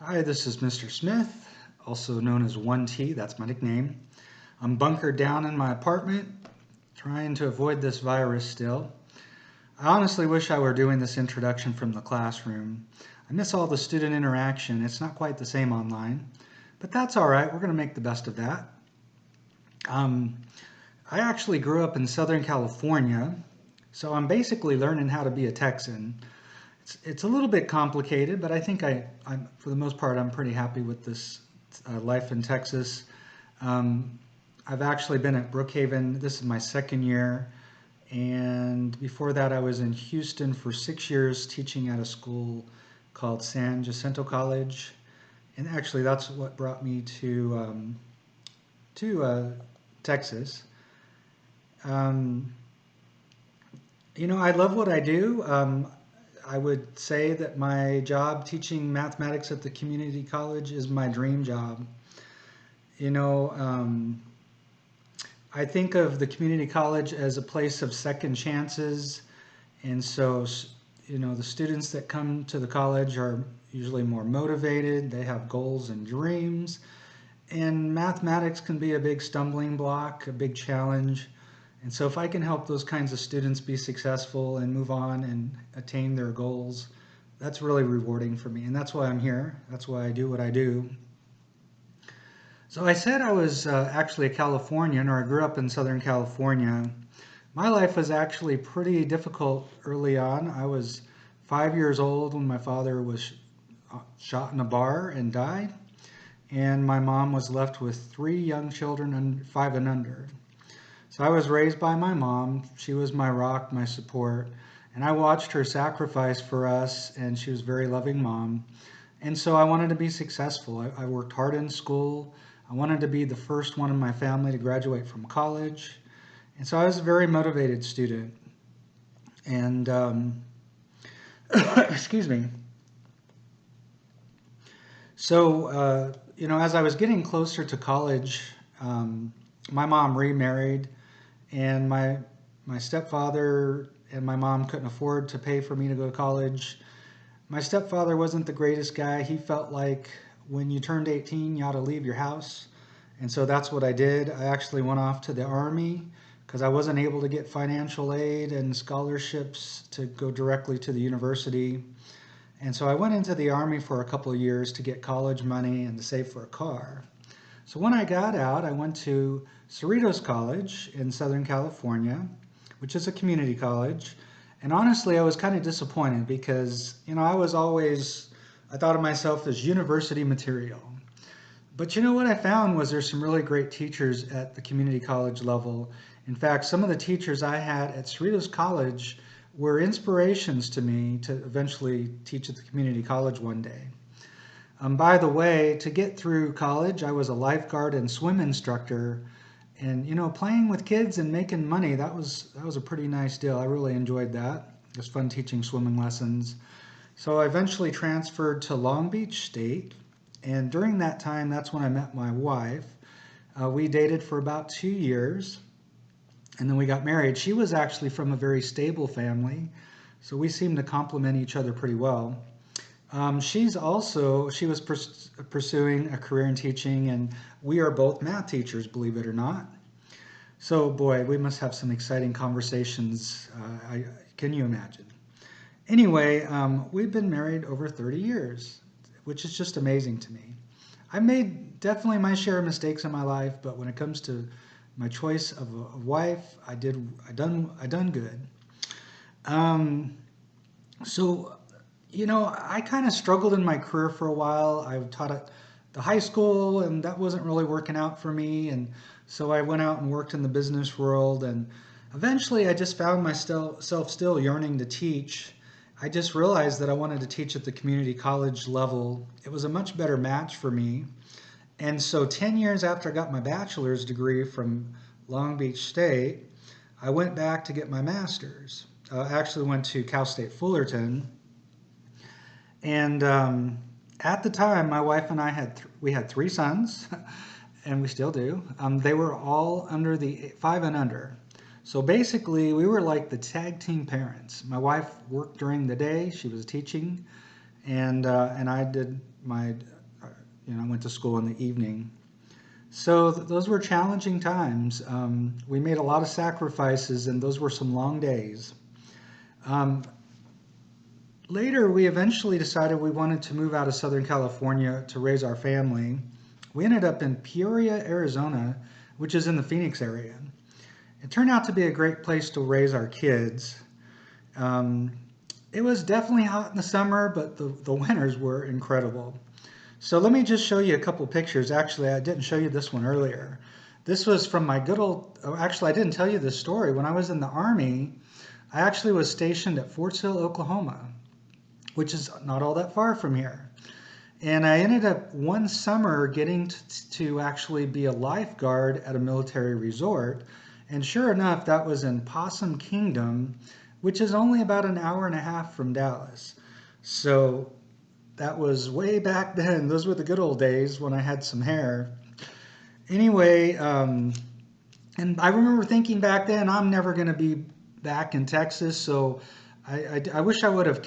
Hi, this is Mr. Smith, also known as 1T, that's my nickname. I'm bunkered down in my apartment, trying to avoid this virus still. I honestly wish I were doing this introduction from the classroom. I miss all the student interaction. It's not quite the same online, but that's all right. We're going to make the best of that. Um, I actually grew up in Southern California, so I'm basically learning how to be a Texan. It's a little bit complicated, but I think for the most part, I'm pretty happy with this life in Texas. Um, I've actually been at Brookhaven. This is my second year. And before that, I was in Houston for 6 years teaching at a school called San Jacinto College. And actually, that's what brought me to Texas. Um, I love what I do. I would say that my job teaching mathematics at the community college is my dream job. You know, um, I think of the community college as a place of second chances, and so the students that come to the college are usually more motivated. They have goals and dreams, and mathematics can be a big stumbling block, a big challenge. And so, if I can help those kinds of students be successful and move on and attain their goals, that's really rewarding for me. And that's why I'm here. That's why I do what I do. So, I said I was actually a Californian, or I grew up in Southern California. My life was actually pretty difficult early on. I was 5 years old when my father was shot in a bar and died, and my mom was left with three young children, and 5 and under. So I was raised by my mom. She was my rock, my support. And I watched her sacrifice for us, and she was a very loving mom. And so I wanted to be successful. I worked hard in school. I wanted to be the first one in my family to graduate from college. And so I was a very motivated student. And, excuse me. So, as I was getting closer to college, my mom remarried, and my stepfather and my mom couldn't afford to pay for me to go to college. My stepfather wasn't the greatest guy. He felt like when you turned 18, you ought to leave your house. And so that's what I did. I actually went off to the Army because I wasn't able to get financial aid and scholarships to go directly to the university. And so I went into the Army for a couple of years to get college money and to save for a car. So when I got out, I went to Cerritos College in Southern California, which is a community college. And honestly, I was kind of disappointed because, I thought of myself as university material. But what I found was there's some really great teachers at the community college level. In fact, some of the teachers I had at Cerritos College were inspirations to me to eventually teach at the community college one day. By the way, to get through college, I was a lifeguard and swim instructor, and playing with kids and making money, that was a pretty nice deal. I really enjoyed that. It was fun teaching swimming lessons. So I eventually transferred to Long Beach State, and during that time, that's when I met my wife. We dated for about 2 years, and then we got married. She was actually from a very stable family, so we seemed to complement each other pretty well. She was pursuing a career in teaching, and we are both math teachers, believe it or not. So, boy, we must have some exciting conversations. Can you imagine? Anyway, we've been married over 30 years, which is just amazing to me. I made definitely my share of mistakes in my life, but when it comes to my choice of a wife, I done good. Um, so, I kind of struggled in my career for a while. I taught at the high school, and that wasn't really working out for me. And so I went out and worked in the business world. And eventually, I just found myself still yearning to teach. I just realized that I wanted to teach at the community college level. It was a much better match for me. And so, 10 years after I got my bachelor's degree from Long Beach State, I went back to get my master's. I actually went to Cal State Fullerton, and at the time, my wife and I we had three sons, and we still do. They were all under the 5 and under. So basically, we were like the tag team parents. My wife worked during the day; she was teaching, and I did my, I went to school in the evening. So those were challenging times. We made a lot of sacrifices, and those were some long days. Um, Later, we eventually decided we wanted to move out of Southern California to raise our family. We ended up in Peoria, Arizona, which is in the Phoenix area. It turned out to be a great place to raise our kids. Um, it was definitely hot in the summer, but the winters were incredible. So let me just show you a couple pictures. Actually, I didn't show you this one earlier. This was from my good old, oh, actually, I didn't tell you this story. When I was in the Army, I actually was stationed at Fort Sill, Oklahoma, which is not all that far from here. And I ended up one summer getting to actually be a lifeguard at a military resort. And sure enough, that was in Possum Kingdom, which is only about an hour and a half from Dallas. So that was way back then. Those were the good old days when I had some hair. Anyway, and I remember thinking back then, I'm never going to be back in Texas. So I wish I would have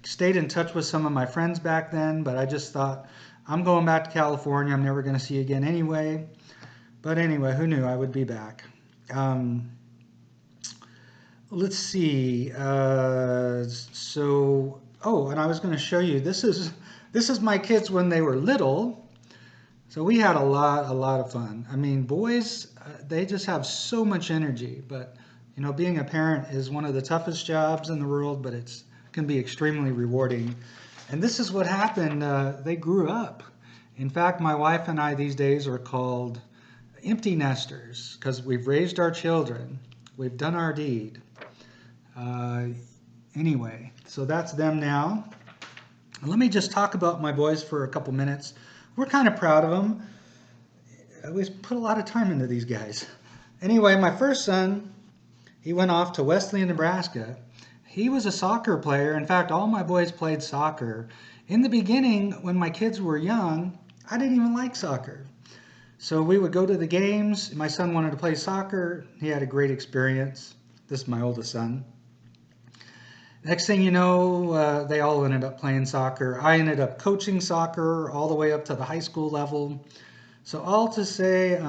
stayed in touch with some of my friends back then, but I just thought, I'm going back to California. I'm never going to see you again anyway. But anyway, who knew I would be back? Let's see. Oh, and I was going to show you. This is my kids when they were little. So we had a lot of fun. I mean, boys, they just have so much energy. But being a parent is one of the toughest jobs in the world, but it can be extremely rewarding. And this is what happened. They grew up. In fact, my wife and I these days are called empty nesters because we've raised our children. We've done our deed. Anyway, so that's them now. Let me just talk about my boys for a couple minutes. We're kind of proud of them. We put a lot of time into these guys. Anyway, my first son, he went off to Wesleyan, Nebraska. He was a soccer player. In fact, all my boys played soccer. In the beginning, when my kids were young, I didn't even like soccer. So we would go to the games. My son wanted to play soccer. He had a great experience. This is my oldest son. Next thing you know, they all ended up playing soccer. I ended up coaching soccer all the way up to the high school level. So all to say,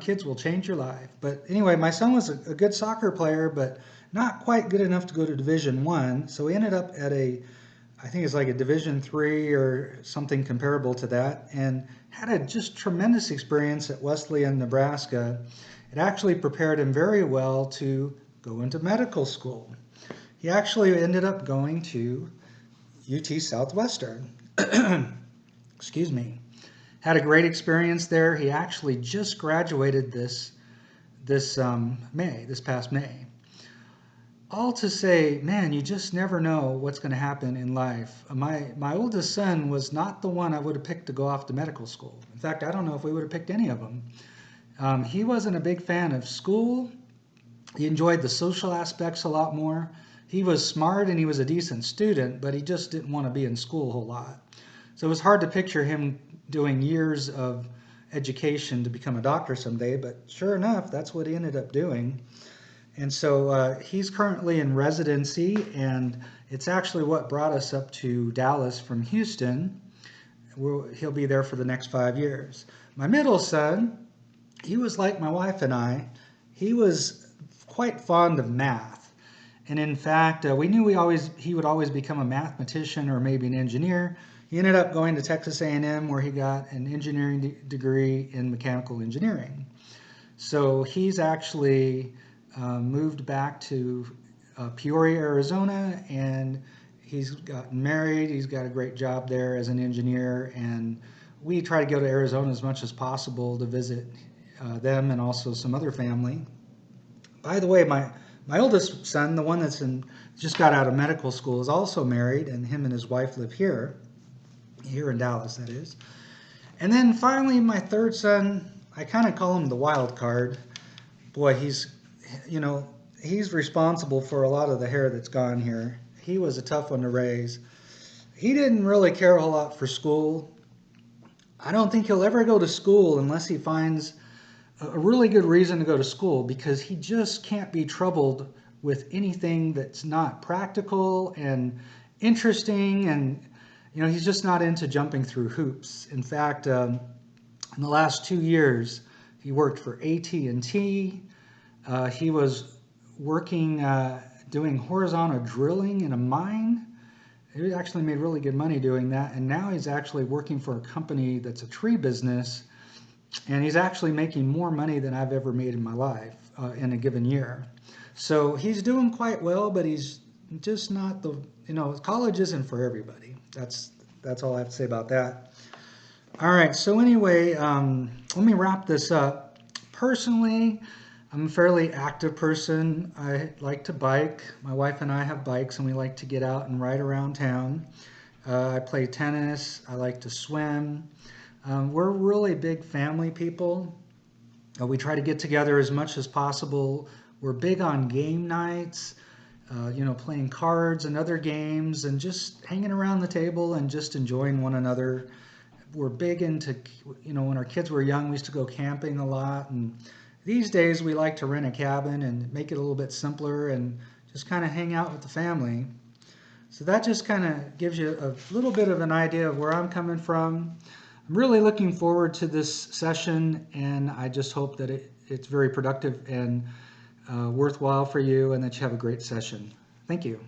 kids will change your life. But anyway, my son was a good soccer player, but not quite good enough to go to Division I. So he ended up at I think it's like a Division III or something comparable to that, and had a just tremendous experience at Wesleyan, Nebraska. It actually prepared him very well to go into medical school. He actually ended up going to UT Southwestern. Excuse me. Had a great experience there. He actually just graduated this past May. All to say, man, you just never know what's going to happen in life. My oldest son was not the one I would have picked to go off to medical school. In fact, I don't know if we would have picked any of them. He wasn't a big fan of school. He enjoyed the social aspects a lot more. He was smart and he was a decent student, but he just didn't want to be in school a whole lot. So it was hard to picture him doing years of education to become a doctor someday, but sure enough, that's what he ended up doing. And so he's currently in residency, and it's actually what brought us up to Dallas from Houston. He'll be there for the next 5 years. My middle son, he was like my wife and I. He was quite fond of math. And in fact, we knew he would always become a mathematician or maybe an engineer. He ended up going to Texas A&M, where he got an engineering degree in mechanical engineering. So he's actually moved back to Peoria, Arizona, and he's gotten married. He's got a great job there as an engineer, and we try to go to Arizona as much as possible to visit them and also some other family. By the way, my oldest son, the one that's just got out of medical school, is also married, and him and his wife live here in Dallas, that is. And then finally, my third son, I kind of call him the wild card. Boy, he's responsible for a lot of the hair that's gone here. He was a tough one to raise. He didn't really care a whole lot for school. I don't think he'll ever go to school unless he finds a really good reason to go to school, because he just can't be troubled with anything that's not practical, and interesting, and he's just not into jumping through hoops. In fact, in the last 2 years, he worked for AT&T. He was working doing horizontal drilling in a mine. He actually made really good money doing that, and now he's actually working for a company that's a tree business, and he's actually making more money than I've ever made in my life in a given year. So he's doing quite well, but he's just not college isn't for everybody. That's all I have to say about that. All right, so anyway, let me wrap this up. Personally, I'm a fairly active person. I like to bike. My wife and I have bikes, and we like to get out and ride around town. I play tennis. I like to swim. We're really big family people. We try to get together as much as possible. We're big on game nights, playing cards and other games, and just hanging around the table and just enjoying one another. We're big into, when our kids were young, we used to go camping a lot. And these days we like to rent a cabin and make it a little bit simpler and just kind of hang out with the family. So that just kind of gives you a little bit of an idea of where I'm coming from. I'm really looking forward to this session, and I just hope that it's very productive and worthwhile for you, and that you have a great session. Thank you.